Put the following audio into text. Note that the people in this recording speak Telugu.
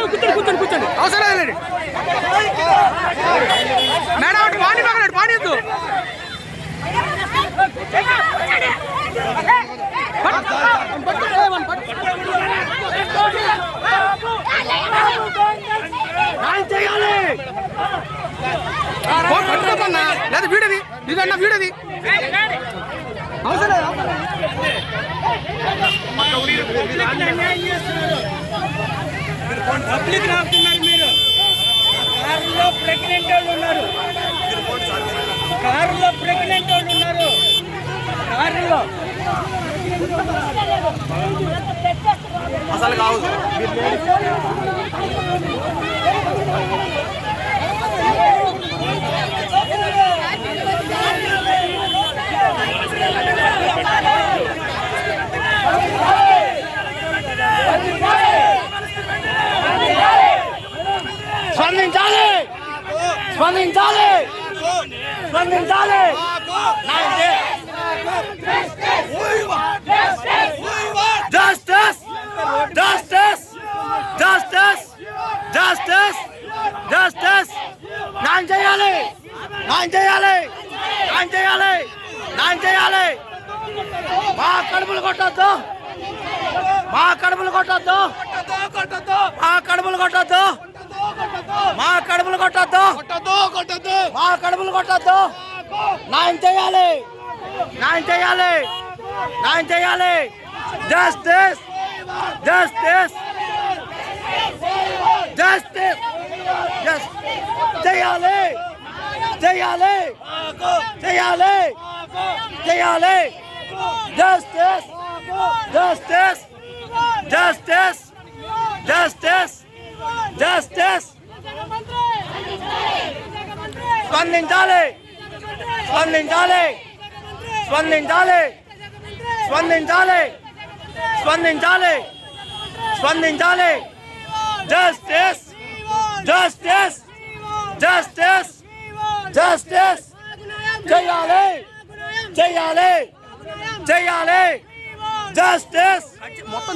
కూర్చోండి కూర్చోండి అవసరం లేదు మేడం అటు వాణి పక్కన పానీద్దు పట్టుకోపన్నా లేదా వీడది ఇదన్నా వీడది అవసరం పబ్లిక్ రాస్తున్నారు మీరు. కారులో ప్రెగ్నెంట్ వాళ్ళు ఉన్నారు, కారులో ప్రెగ్నెంట్ వాళ్ళు ఉన్నారు, కారులో అసలు కావు స్పందించాలి స్పందించాలి స్పందించాలి justice justice justice justice justice న్యాయం చేయాలి న్యాయం చేయాలి న్యాయం చేయాలి న్యాయం చేయాలి మా కడుపులు కొట్టద్దు మా కడుపులు కొట్టద్దు మా కడుపులు కొట్టద్దు మా కడుపులు కొట్టద్దు మా కడుపులు కొట్టద్దు న్యాయం చేయాలి న్యాయం చేయాలి న్యాయం చేయాలి జస్టిస్ జస్టిస్ జస్టిస్ చేయాలి చేయాలి చేయాలి చేయాలి justice justice justice justice justice స్పందించాలి స్పందించాలి స్పందించాలి స్పందించాలి స్పందించాలి స్పందించాలి జస్టిస్ జస్టిస్ జస్టిస్ జస్టిస్ చేయాలి చేయాలి చేయాలి జస్టిస్ మొత్తం